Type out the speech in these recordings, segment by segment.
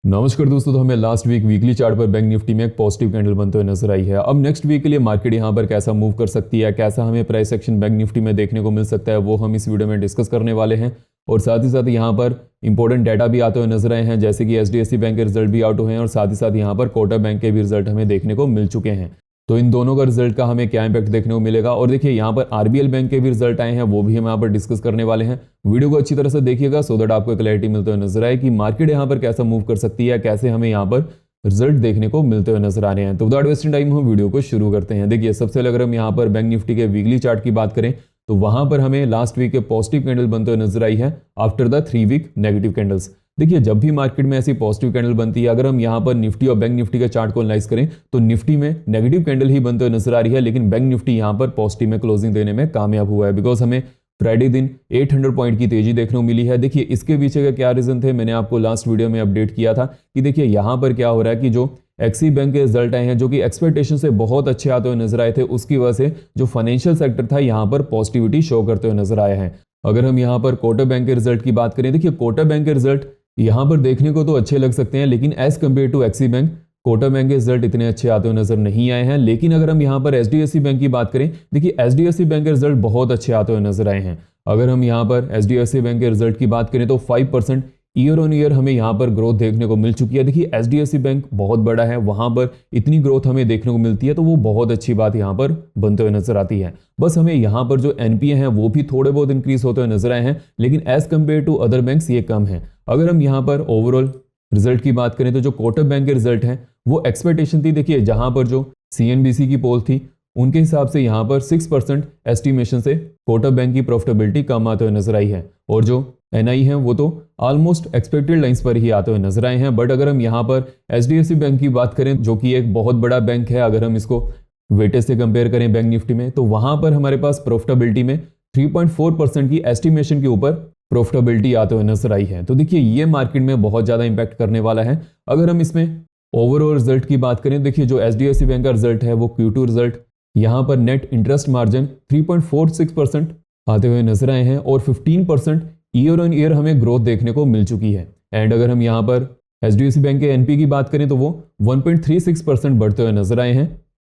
नमस्कार दोस्तों। तो हमें लास्ट वीक वीकली चार्ट पर बैंक निफ्टी में एक पॉजिटिव कैंडल बनते हुए नजर आई है। अब नेक्स्ट वीक के लिए मार्केट यहां पर कैसा मूव कर सकती है, कैसा हमें प्राइस एक्शन बैंक निफ्टी में देखने को मिल सकता है, वो हम इस वीडियो में डिस्कस करने वाले हैं। और साथ ही साथ यहाँ पर इंपॉर्टेंट डाटा भी आते हुए नजर आए हैं, जैसे कि एचडीएफसी बैंक के रिजल्ट भी आउट हुए हैं और साथ ही साथ यहाँ पर कोटक बैंक के भी रिजल्ट हमें देखने को मिल चुके हैं। तो इन दोनों का रिजल्ट का हमें क्या इंपैक्ट देखने को मिलेगा, और देखिए यहाँ पर आरबीएल बैंक के भी रिजल्ट आए हैं, वो भी हम यहाँ पर डिस्कस करने वाले हैं। वीडियो को अच्छी तरह से देखिएगा सो दैट आपको क्लैरिटी मिलते हुए नजर आए कि मार्केट यहाँ पर कैसा मूव कर सकती है, कैसे हमें यहाँ पर रिजल्ट देखने को मिलते हुए नजर आ रहे हैं। तो विदाउट वेस्टिंग टाइम हम वीडियो को शुरू करते हैं। देखिए सबसे पहले अगर हम यहाँ पर बैंक निफ्टी के वीकली चार्ट की बात करें तो वहां पर हमें लास्ट वीक के पॉजिटिव कैंडल बनते हुए नजर आई है after the 3 week negative candles. देखिए जब भी मार्केट में ऐसी पॉजिटिव कैंडल बनती है, अगर हम यहाँ पर निफ्टी और बैंक निफ्टी के चार्ट को एनालाइज करें तो निफ्टी में नेगेटिव कैंडल ही बनते हुए नजर आ रही है, लेकिन बैंक निफ्टी यहाँ पर पॉजिटिव में क्लोजिंग देने में कामयाब हुआ है। बिकॉज हमें फ्राइडे दिन 800 पॉइंट की तेजी देखने को मिली है। देखिए इसके पीछे का क्या रीजन थे, मैंने आपको लास्ट वीडियो में अपडेट किया था कि देखिए यहाँ पर क्या हो रहा है कि जो एक्सिस बैंक के रिजल्ट आए हैं जो कि एक्सपेक्टेशन से बहुत अच्छे आते हुए नजर आए थे, उसकी वजह से जो फाइनेंशियल सेक्टर था यहाँ पर पॉजिटिविटी शो करते हुए नजर आए हैं। अगर हम यहाँ पर कोटक बैंक के रिजल्ट की बात करें, देखिए कोटक बैंक के रिजल्ट यहाँ पर देखने को तो अच्छे लग सकते हैं, लेकिन as compare to Axis bank Kotak bank के रिजल्ट इतने अच्छे आते हुए नजर नहीं आए हैं। लेकिन अगर हम यहाँ पर एचडीएफसी बैंक की बात करें, देखिए एचडीएफसी बैंक के रिजल्ट बहुत अच्छे आते हुए नजर आए हैं। अगर हम यहाँ पर एचडीएफसी बैंक के रिजल्ट की बात करें तो 5% ईयर ऑन ईयर हमें यहाँ पर ग्रोथ देखने को मिल चुकी है। देखिए एचडीएफसी बैंक बहुत बड़ा है, वहां पर इतनी ग्रोथ हमें देखने को मिलती है तो वो बहुत अच्छी बात यहाँ पर बनते हुए नजर आती है। बस हमें यहाँ पर जो एनपीए हैं वो भी थोड़े बहुत इंक्रीज होते हुए नजर आए हैं, लेकिन as compare to other banks ये कम है। अगर हम यहाँ पर ओवरऑल रिजल्ट की बात करें तो जो कोटक बैंक के रिजल्ट हैं वो एक्सपेक्टेशन थी। देखिए जहां पर जो सीएनबीसी की पोल थी उनके हिसाब से यहाँ पर 6% एस्टिमेशन से कोटक बैंक की प्रॉफिटेबिलिटी कम आते हुए नजर आई है, और जो एनआई है वो तो ऑलमोस्ट एक्सपेक्टेड लाइंस पर ही आते हुए नजर आए हैं। बट अगर हम यहाँ पर एचडीएफसी बैंक की बात करें जो कि एक बहुत बड़ा बैंक है, अगर हम इसको वेटेज से कंपेयर करें बैंक निफ्टी में, तो वहां पर हमारे पास प्रॉफिटेबिलिटी में 3.4% की एस्टिमेशन के ऊपर प्रॉफिटेबिलिटी आते हुए नजर आई है। तो देखिए ये मार्केट में बहुत ज्यादा इंपैक्ट करने वाला है। अगर हम इसमें ओवरऑल रिजल्ट की बात करें, देखिए जो एचडीएफसी बैंक का रिजल्ट है वो Q2 रिजल्ट यहाँ पर नेट इंटरेस्ट मार्जिन 3.46% आते हुए नजर आए हैं, और 15% ईयर ऑन ईयर हमें ग्रोथ देखने को मिल चुकी है। एंड अगर हम यहाँ पर एचडीएफसी बैंक के एनपी की बात करें तो वो 1.36% बढ़ते हुए नजर आए हैं।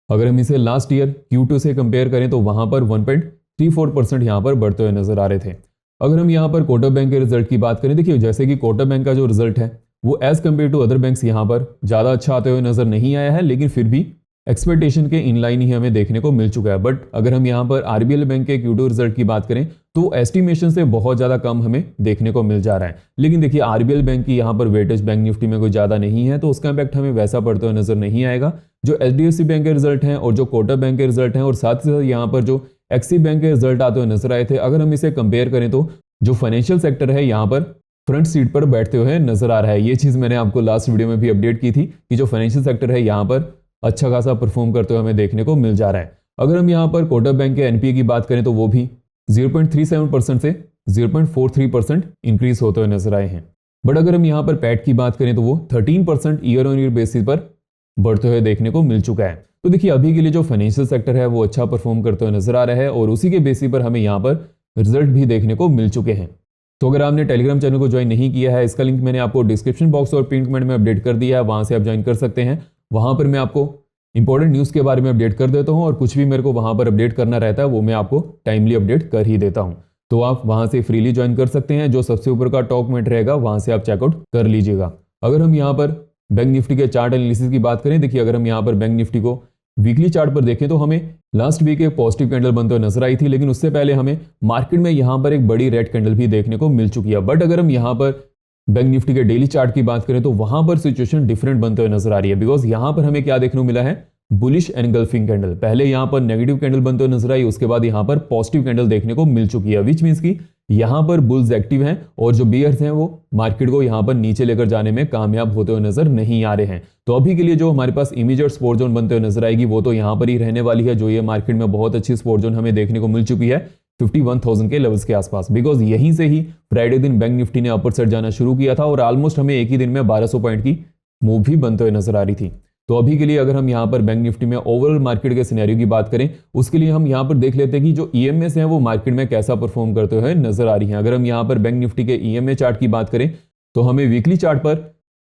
अगर हम इसे लास्ट ईयर Q2 से कंपेयर करें तो वहां पर 1.34% यहाँ पर बढ़ते हुए नजर आ रहे थे। अगर हम यहाँ पर कोटक बैंक के रिजल्ट की बात करें, देखिए जैसे कि कोटक बैंक का जो रिजल्ट है वो as compare to other banks यहाँ पर ज्यादा अच्छा आते हुए नजर नहीं आया है, लेकिन फिर भी एक्सपेक्टेशन के इनलाइन ही हमें देखने को मिल चुका है। बट अगर हम यहाँ पर आरबीएल बैंक के Q2 रिजल्ट की बात करें तो एस्टिमेशन से बहुत ज्यादा कम हमें देखने को मिल जा रहा है। लेकिन देखिए आरबीएल बैंक की यहाँ पर वेटेज बैंक निफ्टी में कोई ज्यादा नहीं है, तो उसका इंपैक्ट हमें वैसा पड़ते हुए नजर नहीं आएगा। जो एचडीएफसी बैंक के रिजल्ट हैं और जो कोटक बैंक के रिजल्ट हैं और साथ ही साथ यहाँ पर जो एक्सिस बैंक के रिजल्ट आते हुए नजर आए थे, अगर हम इसे कंपेयर करें तो जो फाइनेंशियल सेक्टर है यहाँ पर फ्रंट सीट पर बैठते हुए नजर आ रहा है। ये चीज मैंने आपको लास्ट वीडियो में भी अपडेट की थी कि जो फाइनेंशियल सेक्टर है यहाँ पर अच्छा खासा परफॉर्म करते हुए हमें देखने को मिल जा रहा है। अगर हम यहाँ पर कोटक बैंक के एनपीए की बात करें तो वो भी 0.37% से 0.43% इंक्रीज होते हुए नजर आए हैं। बट अगर हम यहाँ पर पैट की बात करें तो वो 13% ईयर ऑन ईयर बेसिस पर बढ़ते हुए देखने को मिल चुका है। तो देखिए अभी के लिए जो फाइनेंशियल सेक्टर है वो अच्छा परफॉर्म करते हुए नजर आ रहा है, और उसी के बेसिस पर हमें यहाँ पर रिजल्ट भी देखने को मिल चुके हैं। तो अगर आपने टेलीग्राम चैनल को ज्वाइन नहीं किया है, इसका लिंक मैंने आपको डिस्क्रिप्शन बॉक्स और पिन कमेंट में अपडेट कर दिया है, वहां से आप ज्वाइन कर सकते हैं। वहां पर मैं आपको इंपॉर्टेंट न्यूज़ के बारे में अपडेट कर देता हूं, और कुछ भी मेरे को वहां पर अपडेट करना रहता है वो मैं आपको टाइमली अपडेट कर ही देता हूं। तो आप वहां से फ्रीली ज्वाइन कर सकते हैं। जो सबसे ऊपर का टॉप कमेंट रहेगा वहां से आप चेकआउट कर लीजिएगा। अगर हम यहाँ पर बैंक निफ्टी के चार्ट एनालिसिस की बात करें, देखिए अगर हम यहाँ पर बैंक निफ्टी को वीकली चार्ट पर देखें तो हमें लास्ट वीक एक पॉजिटिव कैंडल बनते हुए नजर आई थी, लेकिन उससे पहले हमें मार्केट में यहाँ पर एक बड़ी रेड कैंडल भी देखने को मिल चुकी है। बट अगर हम यहाँ पर बैंक निफ्टी के डेली चार्ट की बात करें तो वहां पर सिचुएशन डिफरेंट बनते हुए नजर आ रही है। बिकॉज यहाँ पर हमें क्या देखने को मिला है, बुलिश एनगल्फिंग कैंडल। पहले यहाँ पर नेगेटिव कैंडल बनते हुए नजर आई, उसके बाद यहाँ पर पॉजिटिव कैंडल देखने को मिल चुकी है, विच मीन्स की यहाँ पर बुल्स एक्टिव हैं और जो बियर्स हैं वो मार्केट को यहाँ पर नीचे लेकर जाने में कामयाब होते हुए नजर नहीं आ रहे हैं। तो अभी के लिए जो हमारे पास इमीडिएट सपोर्ट जोन बनते हुए नजर आएगी वो तो यहाँ पर ही रहने वाली है, जो ये मार्केट में बहुत अच्छी सपोर्ट जोन हमें देखने को मिल चुकी है 51,000 के लेवल्स के आसपास। बिकॉज यहीं से ही फ्राइडे दिन बैंक निफ्टी ने अपर साइड जाना शुरू किया था और ऑलमोस्ट हमें एक ही दिन में 1200 पॉइंट की मूव भी बनते हुए नजर आ रही थी। तो अभी के लिए अगर हम यहाँ पर बैंक निफ्टी में ओवरऑल मार्केट के सिनेरियो की बात करें, उसके लिए हम यहाँ पर देख लेते हैं कि जो ईएमएस हैं वो मार्केट में कैसा परफॉर्म करते हुए नजर आ रही हैं। अगर हम यहाँ पर बैंक निफ्टी के ईएमए चार्ट की बात करें तो हमें वीकली चार्ट पर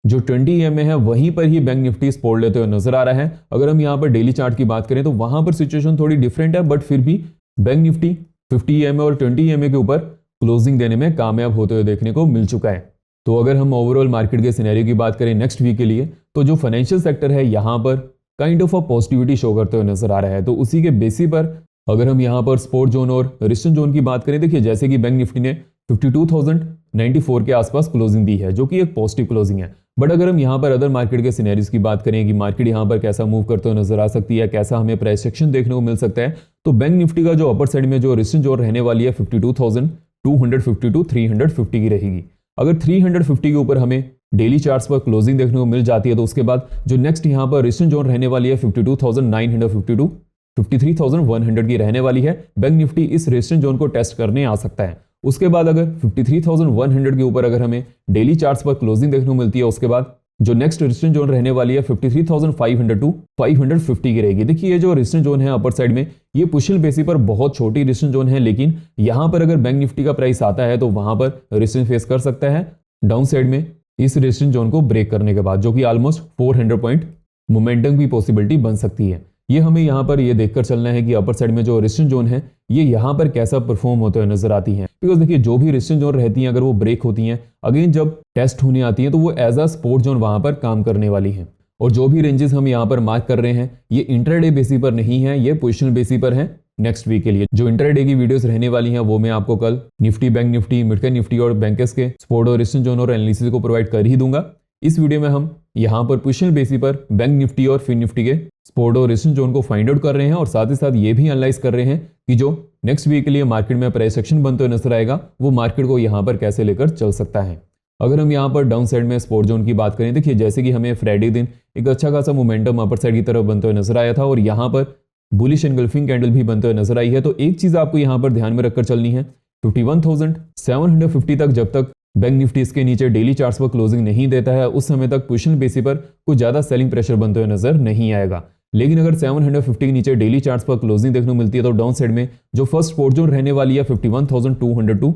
जो 20 EMA है वहीं पर ही बैंक निफ्टी सपोर्ट लेते हुए नजर आ रहा है। अगर हम यहाँ पर डेली चार्ट की बात करें तो वहां पर सिचुएशन थोड़ी डिफरेंट है, बट फिर भी बैंक निफ्टी 50 EMA और 20 EMA के ऊपर क्लोजिंग देने में कामयाब होते हुए देखने को मिल चुका है। तो अगर हम ओवरऑल मार्केट के सिनेरियो की बात करें नेक्स्ट वीक के लिए, तो जो फाइनेंशियल सेक्टर है यहाँ पर kind of a positivity show करते हुए नजर आ रहा है। तो उसी के बेसिस पर अगर हम यहाँ पर सपोर्ट जोन और रेजिस्टेंस जोन की बात करें, देखिए जैसे कि बैंक निफ्टी ने 52,094 के आसपास क्लोजिंग दी है, जो कि एक पॉजिटिव क्लोजिंग है। बट अगर हम यहाँ पर अदर मार्केट के सिनेरियोज की बात करें कि मार्केट यहाँ पर कैसा मूव करते हुए नजर आ सकती है, कैसा हमें प्राइस सेक्शन देखने को मिल सकता है, तो बैंक निफ्टी का जो अपर साइड में जो रेजिस्टेंस जोन रहने वाली है 52,250 टू 350 की रहेगी। अगर 350 के ऊपर हमें डेली चार्ट्स पर क्लोजिंग देखने को मिल जाती है, तो उसके बाद जो नेक्स्ट यहाँ पर रेजिस्टेंस जोन रहने वाली है 52,950 टू 53,100 की रहने वाली है। बैंक निफ्टी इस रेजिस्टेंस जोन को टेस्ट करने आ सकता है। उसके बाद अगर 53,100 के ऊपर अगर हमें डेली चार्ट्स पर क्लोजिंग देखने को मिलती है, उसके बाद जो नेक्स्ट रेजिस्टेंस जोन रहने वाली है 53,500 टू 550 की रहेगी। देखिए ये जो रेजिस्टेंस जोन है अपर साइड में, ये पुशिल बेसिस पर बहुत छोटी रेजिस्टेंस जोन है, लेकिन यहां पर अगर बैंक निफ्टी का प्राइस आता है तो वहां पर रेजिस्टेंस फेस कर सकता है डाउन साइड में इस रेजिस्टेंस जोन को ब्रेक करने के बाद, जो कि ऑलमोस्ट 400 पॉइंट मोमेंटम की पॉसिबिलिटी बन सकती है। ये हमें यहाँ पर ये देखकर चलना है कि अपर साइड में जो रेजिस्टेंस जोन है ये यहाँ पर कैसा परफॉर्म होते हुए नजर आती है। बिकॉज देखिए जो भी रेजिस्टेंस जोन रहती हैं अगर वो ब्रेक होती हैं, अगेन जब टेस्ट होने आती हैं, तो वो एज अ सपोर्ट जोन वहां पर काम करने वाली है। और जो भी रेंजेस हम यहाँ पर मार्क कर रहे हैं ये इंट्राडे बेसिस पर नहीं है, ये पोजिशनल बेसिस पर है। नेक्स्ट वीक के लिए जो इंट्राडे की वीडियोस रहने वाली हैं वो मैं आपको कल Nifty, bank Nifty, mid cap Nifty और बैंकर्स के सपोर्ट और रेजिस्टेंस जोन और एनालिसिस को प्रोवाइड कर ही दूंगा। इस वीडियो में हम यहाँ पर पोजिशनल बेसिस पर बैंक निफ्टी और फिन निफ्टी के सपोर्ट और रेजिस्टेंस जोन को फाइंड आउट कर रहे हैं, और साथ ही साथ ये भी एनालाइज कर रहे हैं कि जो नेक्स्ट वीक के लिए मार्केट में प्राइस एक्शन बनते हुए नजर आएगा वो मार्केट को यहाँ पर कैसे लेकर चल सकता है। अगर हम यहाँ पर डाउन साइड में सपोर्ट जोन की बात करें, देखिए जैसे कि हमें फ्राइडे दिन एक अच्छा खासा मोमेंटम अपर साइड की तरफ बनते हुए नजर आया था और यहाँ पर बुलिश एनगल्फिंग कैंडल भी बनते हुए नजर आई है। तो एक चीज आपको यहाँ पर ध्यान में रखकर चलनी है, 51,750 तक जब तक बैंक निफ्टी इसके नीचे डेली चार्ट्स पर क्लोजिंग नहीं देता है उस समय तक पोजिशनल बेसिस पर कुछ ज्यादा सेलिंग प्रेशर बनते हुए नजर नहीं आएगा। लेकिन अगर 750 के नीचे डेली चार्ट्स पर क्लोजिंग देखने को मिलती है तो डाउन साइड में जो फर्स्ट सपोर्ट जोन रहने वाली है 51,200 टू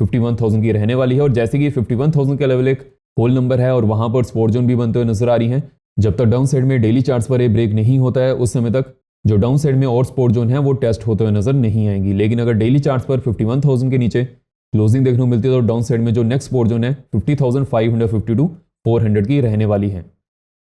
51,000 की रहने वाली है। और जैसे कि 51,000 का लेवल एक होल नंबर है और वहां पर सपोर्ट जोन भी बनते हुए नजर आ रही है, जब तक डाउन साइड में डेली चार्ट्स पर ब्रेक नहीं होता है उस समय तक जो डाउन साइड में और सपोर्ट जोन है वो टेस्ट होते हुए नजर नहीं आएंगी। लेकिन अगर डेली चार्ट्स पर 51,000 के नीचे क्लोजिंग देखने को मिलती है तो डाउन साइड में जो नेक्स्ट सपोर्ट जोन है 50,550 टू 400 की रहने वाली है।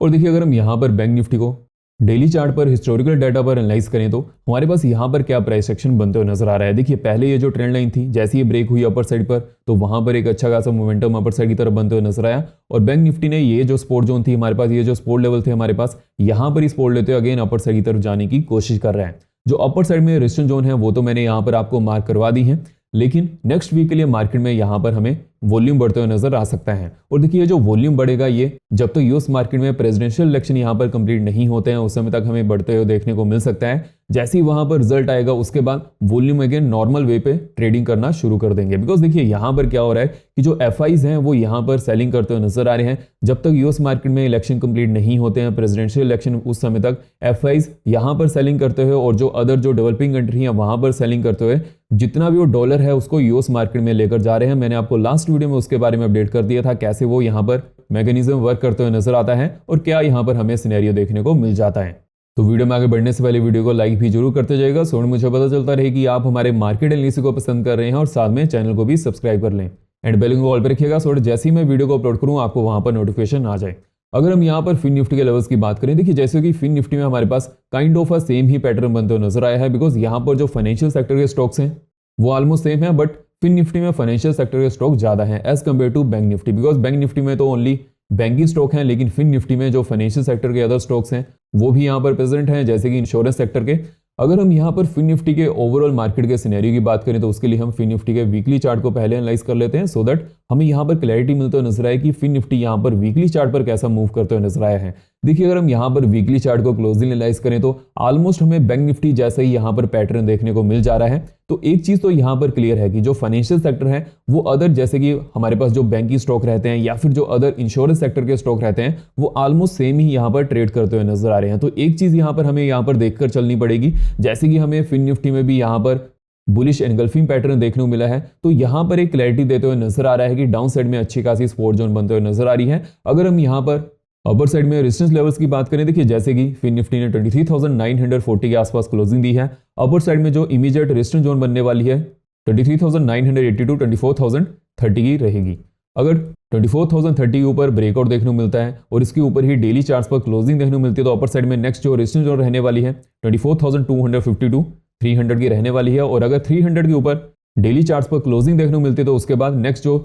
और देखिए अगर हम यहाँ पर बैंक निफ्टी को डेली चार्ट पर हिस्टोरिकल डाटा पर एनालाइज करें तो हमारे पास यहाँ पर क्या प्राइस एक्शन बनते हुए नजर आ रहा है। देखिए पहले ये जो ट्रेंड लाइन थी जैसे ये ब्रेक हुई अपर साइड पर तो वहां पर एक अच्छा खासा मोमेंटम अपर साइड की तरफ बनते हुए नजर आया और बैंक निफ्टी ने ये जो सपोर्ट जोन थी हमारे पास, ये जो सपोर्ट लेवल थे हमारे पास, यहाँ पर ही सपोर्ट लेते हुए अगेन अपर साइड की तरफ जाने की कोशिश कर रहा है। जो अपर साइड में रेजिस्टेंस जोन है वो तो मैंने यहाँ पर आपको मार्क करवा दी है, लेकिन नेक्स्ट वीक के लिए मार्केट में यहाँ पर हमें वॉल्यूम बढ़ते हुए नजर आ सकता है। और देखिए जो वॉल्यूम बढ़ेगा ये जब तक यूएस मार्केट में प्रेसिडेंशियल इलेक्शन यहाँ पर कंप्लीट नहीं होते हैं उस समय तक हमें बढ़ते हुए देखने को मिल सकता है। जैसे ही वहां पर रिजल्ट आएगा उसके बाद वॉल्यूम अगेन नॉर्मल वे पे ट्रेडिंग करना शुरू कर देंगे। बिकॉज देखिए यहाँ पर क्या हो रहा है कि जो एफआईज हैं वो यहाँ पर सेलिंग करते हुए नजर आ रहे हैं। जब तक यूएस मार्केट में इलेक्शन कंप्लीट नहीं होते हैं प्रेसिडेंशियल इलेक्शन, उस समय तक एफआईज यहाँ पर सेलिंग करते हुए और जो अदर जो डेवलपिंग कंट्री है वहां पर सेलिंग करते हुए जितना भी वो डॉलर है उसको यूएस मार्केट में लेकर जा रहे हैं। मैंने आपको लास्ट वीडियो में उसके बारे में अपडेट कर दिया था कैसे वो यहाँ पर मैकेनिज्म वर्क करते हुए नजर आता है और क्या यहाँ पर हमें सिनेरियो देखने को मिल जाता है। तो वीडियो में आगे बढ़ने से पहले वीडियो को लाइक भी जरूर करते जाएगा, सो मुझे पता चलता रहे कि आप हमारे मार्केट एनालिसिस को पसंद कर रहे हैं और साथ में चैनल को भी सब्सक्राइब कर लें एंड बेल को ऑल पर रखिएगा, सो जैसे ही मैं वीडियो को अपलोड करूँ आपको वहां पर नोटिफिकेशन आ जाए। अगर हम यहाँ पर फिन निफ्टी के लेवल्स की बात करें, देखिए जैसे कि फिन निफ्टी में हमारे पास काइंड ऑफ सेम ही पैटर्न बनते हुए नजर आया है। बिकॉज यहाँ पर जो फाइनेंशियल सेक्टर के स्टॉक्स हैं वो ऑलमोस्ट सेम है, बट फिन निफ्टी में फाइनेंशियल सेक्टर के स्टॉक ज्यादा है as compare to bank Nifty. Because bank Nifty में तो ओनली बैंकिंग स्टॉक हैं, लेकिन फिन निफ्टी में जो फाइनेंशियल सेक्टर के अदर स्टॉक्स हैं वो भी यहाँ पर प्रेजेंट हैं, जैसे कि इंश्योरेंस सेक्टर के। अगर हम यहाँ पर फिन निफ्टी के ओवरऑल मार्केट के सिनेरियो की बात करें तो उसके लिए हम फिन निफ्टी के वीकली चार्ट को पहले एनालाइज कर लेते हैं, सो दैट हमें यहाँ पर क्लैरिटी मिलता हुआ नजर आए कि फिन निफ्टी यहाँ पर वीकली चार्ट पर कैसा मूव करते हुए नजर आया है। देखिए अगर हम यहाँ पर वीकली चार्ट को क्लोजली एनालाइज करें तो ऑलमोस्ट हमें बैंक निफ्टी जैसा ही यहाँ पर पैटर्न देखने को मिल जा रहा है। तो एक चीज तो यहाँ पर क्लियर है कि जो फाइनेंशियल सेक्टर है वो अदर जैसे कि हमारे पास जो बैंकिंग स्टॉक रहते हैं या फिर जो अदर इंश्योरेंस सेक्टर के स्टॉक रहते हैं वो ऑलमोस्ट सेम ही यहाँ पर ट्रेड करते हुए नजर आ रहे हैं। तो एक चीज यहाँ पर हमें यहाँ पर देखकर चलनी पड़ेगी, जैसे कि हमें फिन निफ्टी में भी यहाँ पर बुलिश एनगल्फिंग पैटर्न देखने को मिला है, तो यहाँ पर एक क्लैरिटी देते हुए नजर आ रहा है कि डाउन साइड में अच्छी खासी सपोर्ट जोन बनते हुए नजर आ रही है। अगर हम यहाँ पर अपर साइड में रेजिस्टेंस लेवल्स की बात करें, देखिए जैसे कि फिन निफ्टी ने 23,940 के आसपास क्लोजिंग दी है। अपर साइड में जो इमीडिएट रेजिस्टेंस जोन बनने वाली है 23,980 टू 24,030 की रहेगी। अगर 24,030 के ऊपर ब्रेकआउट देखने को मिलता है और इसके ऊपर ही डेली चार्ट्स पर क्लोजिंग देखने को मिलती है, तो अपर साइड में नेक्स्ट जो रेजिस्टेंस जोन रहने वाली है 24,250 टू 300 की रहने वाली है। और अगर 300 के ऊपर डेली चार्ट्स पर क्लोजिंग देखने को मिलती है, तो उसके बाद नेक्स्ट जो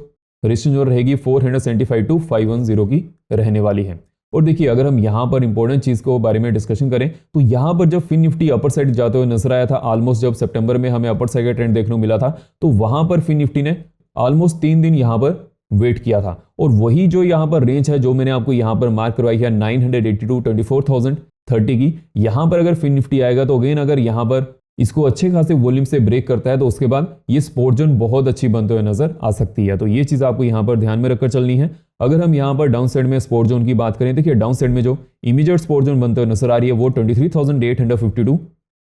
रेजिस्टेंस जोन रहेगी 475 टू 510 की रहने वाली है। और देखिए अगर हम यहाँ पर इंपॉर्टेंट चीज को बारे में डिस्कशन करें, तो यहाँ पर जब फिन निफ्टी अपर साइड जाते हुए नजर आया था, ऑलमोस्ट जब सितंबर में हमें अपर साइड का ट्रेंड देखने को मिला था, तो वहां पर फिन निफ्टी ने ऑलमोस्ट 3 दिन यहाँ पर वेट किया था। और वही जो यहाँ पर रेंज है जो मैंने आपको यहाँ पर मार्क करवाई है 980 टू 24,030 की, यहाँ पर अगर फिन निफ्टी आएगा तो अगेन अगर यहाँ पर इसको अच्छे खासे वॉल्यूम से ब्रेक करता है, तो उसके बाद ये सपोर्ट जोन बहुत अच्छी बनते हुए नजर आ सकती है। तो ये चीज आपको यहाँ पर ध्यान में रखकर चलनी है। अगर हम यहाँ पर डाउन साइड में सपोर्ट जोन की बात करें, देखिए डाउन साइड में जो इमीडिएट सपोर्ट जोन बनते हुए नजर आ रही है वो 23,850 टू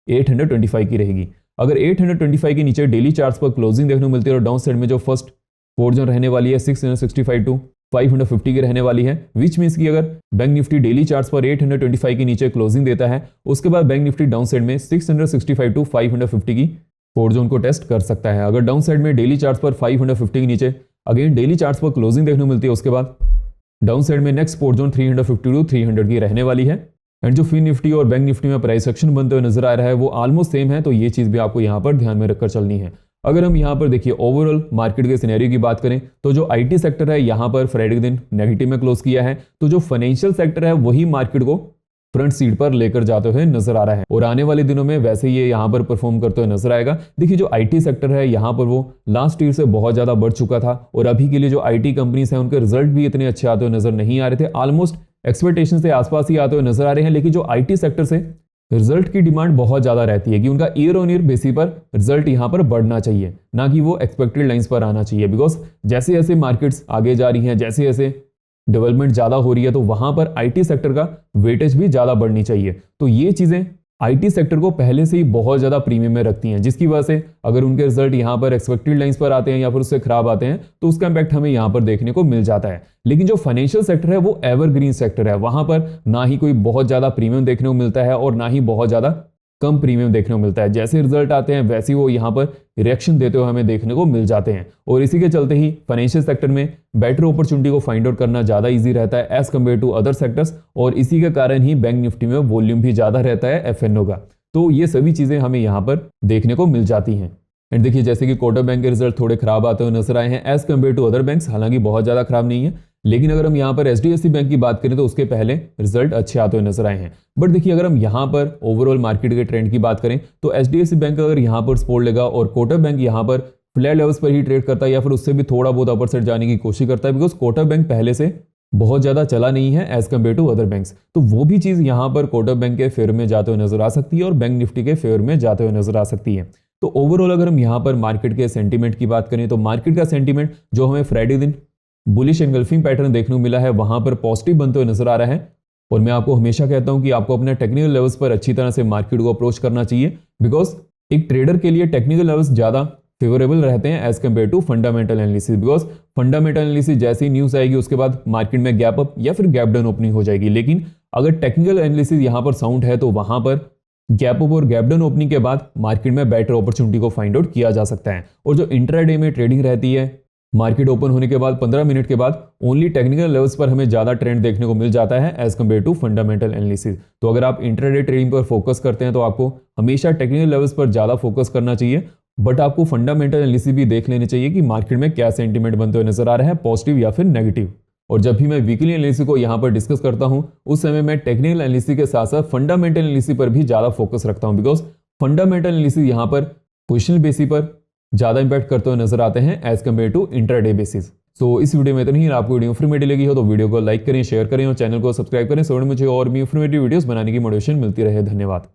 825 की रहेगी। अगर 825 के नीचे डेली चार्ट्स पर क्लोजिंग देखने को मिलती है, और डाउन साइड में जो फर्स्ट सपोर्ट जोन रहने वाली है 665 टू 550 की रहने वाली है, विच मीन्स कि अगर बैंक निफ्टी डेली चार्ट्स पर 825 के नीचे क्लोजिंग देता है, उसके बाद बैंक निफ्टी डाउन साइड में 665 टू 550 की सपोर्ट जोन को टेस्ट कर सकता है। अगर डाउन साइड में डेली चार्ट्स पर 550 के नीचे अगेन डेली चार्ट्स पर क्लोजिंग देखने को मिलती है, उसके बाद डाउन साइड में नेक्स्ट सपोर्ट जोन 350 टू 300 की रहने वाली है। एंड जो फिन निफ्टी और बैंक निफ्टी में प्राइस एक्शन बनते हुए नजर आ रहा है वो ऑलमोस्ट सेम है, तो ये चीज भी आपको यहाँ पर ध्यान में रखकर चलनी है। अगर हम यहाँ पर देखिए ओवरऑल मार्केट के सिनेरियो की बात करें, तो जो आईटी सेक्टर है यहाँ पर फ्राइडे के दिन नेगेटिव में क्लोज किया है, तो जो फाइनेंशियल सेक्टर है वही मार्केट को फ्रंट सीट पर लेकर जाते हुए नजर आ रहा है, और आने वाले दिनों में वैसे ये यहाँ पर परफॉर्म करते हुए नजर आएगा। देखिए जो आईटी सेक्टर है यहाँ पर वो लास्ट ईयर से बहुत ज्यादा बढ़ चुका था, और अभी के लिए जो आईटी कंपनीज हैं उनके रिजल्ट भी इतने अच्छे आते हुए नजर नहीं आ रहे थे, ऑलमोस्ट एक्सपेक्टेशन से आसपास ही आते हुए नजर आ रहे हैं। लेकिन जो आईटी सेक्टर से रिजल्ट की डिमांड बहुत ज्यादा रहती है कि उनका ईयर ऑन ईयर बेसिस पर रिजल्ट यहाँ पर बढ़ना चाहिए, ना कि वो एक्सपेक्टेड लाइंस पर आना चाहिए। बिकॉज जैसे जैसे मार्केट्स आगे जा रही हैं, जैसे जैसे डेवलपमेंट ज्यादा हो रही है, तो वहां पर आईटी सेक्टर का वेटेज भी ज्यादा बढ़नी चाहिए। तो ये चीजें आईटी सेक्टर को पहले से ही बहुत ज्यादा प्रीमियम में रखती हैं, जिसकी वजह से अगर उनके रिजल्ट यहाँ पर एक्सपेक्टेड लाइंस पर आते हैं या फिर उससे खराब आते हैं, तो उसका इंपैक्ट हमें यहाँ पर देखने को मिल जाता है। लेकिन जो फाइनेंशियल सेक्टर है वो एवरग्रीन सेक्टर है, वहां पर ना ही कोई बहुत ज्यादा प्रीमियम देखने को मिलता है और ना ही बहुत ज्यादा कम प्रीमियम देखने को मिलता है। जैसे रिजल्ट आते हैं वैसे ही वो यहाँ पर रिएक्शन देते हुए हमें देखने को मिल जाते हैं, और इसी के चलते ही फाइनेंशियल सेक्टर में बेटर अपॉर्चुनिटी को फाइंड आउट करना ज्यादा इजी रहता है as compare to other sectors, और इसी के कारण ही बैंक निफ्टी में वॉल्यूम भी ज्यादा रहता है एफएनओ का। तो ये सभी चीजें हमें यहाँ पर देखने को मिल जाती हैं। एंड देखिए जैसे कि कोटक बैंक के रिजल्ट थोड़े खराब आते हुए नजर आए हैं as compare to other banks, हालांकि बहुत ज्यादा खराब नहीं है। लेकिन अगर हम यहाँ पर एचडीएफसी बैंक की बात करें तो उसके पहले रिजल्ट अच्छे आते हुए नजर आए हैं। बट देखिए अगर हम यहाँ पर ओवरऑल मार्केट के ट्रेंड की बात करें, तो एचडीएफसी बैंक अगर यहाँ पर सपोर्ट लेगा और कोटक बैंक यहाँ पर फ्लैट लेवल्स पर ही ट्रेड करता है या फिर उससे भी थोड़ा बहुत अपर साइड जाने की कोशिश करता है, बिकॉज कोटक बैंक पहले से बहुत ज्यादा चला नहीं है as compare to other banks, तो वो भी चीज यहाँ पर कोटक बैंक के फेवर में जाते हुए नजर आ सकती है और बैंक निफ्टी के फेवर में जाते हुए नजर आ सकती है। तो ओवरऑल अगर हम यहाँ पर मार्केट के सेंटीमेंट की बात करें, तो मार्केट का सेंटीमेंट जो हमें फ्राइडे दिन बुलिश एनगल्फिंग पैटर्न देखने को मिला है वहां पर पॉजिटिव बनते हुए नजर आ रहा है। और मैं आपको हमेशा कहता हूं कि आपको अपने टेक्निकल लेवल्स पर अच्छी तरह से मार्केट को अप्रोच करना चाहिए, बिकॉज एक ट्रेडर के लिए टेक्निकल लेवल्स ज्यादा फेवरेबल रहते हैं as compare to fundamental analysis, because fundamental analysis जैसी न्यूज आएगी उसके बाद मार्केट में गैप अप या फिर गैप डाउन ओपनिंग हो जाएगी। लेकिन अगर टेक्निकल एनालिसिस यहाँ पर साउंड है तो वहां पर गैप अप और गैप डाउन ओपनिंग के बाद मार्केट में बेटर अपॉर्चुनिटी को फाइंड आउट किया जा सकता है। और जो इंट्राडे में ट्रेडिंग रहती है, मार्केट ओपन होने के बाद 15 मिनट के बाद ओनली टेक्निकल लेवल्स पर हमें ज्यादा ट्रेंड देखने को मिल जाता है as compare to fundamental analysis. तो अगर आप इंट्राडे ट्रेडिंग पर फोकस करते हैं तो आपको हमेशा टेक्निकल लेवल्स पर ज्यादा फोकस करना चाहिए, बट आपको फंडामेंटल एनालिसिस भी देख लेनी चाहिए कि मार्केट में क्या सेंटीमेंट बनते हुए नजर आ रहा है, पॉजिटिव या फिर नेगेटिव। और जब भी मैं वीकली एनालिसिस को यहाँ पर डिस्कस करता हूँ उस समय मैं टेक्निकल एनालिसिस के साथ साथ फंडामेंटल एनालिसिस पर भी ज्यादा फोकस रखता हूँ, बिकॉज फंडामेंटल एनालिसिस यहाँ पर पोजिशनल बेसिस पर ज्यादा इंपैक्ट करते हुए नजर आते हैं as compare to intraday basis. So इस वीडियो में इतना ही। आपको वीडियो इन्फॉर्मेटिव लगी हो तो वीडियो को लाइक करें, शेयर करें और चैनल को सब्सक्राइब करें, सो मुझे और भी इन्फॉर्मेटिव वीडियोस बनाने की मोटिवेशन मिलती रहे। धन्यवाद।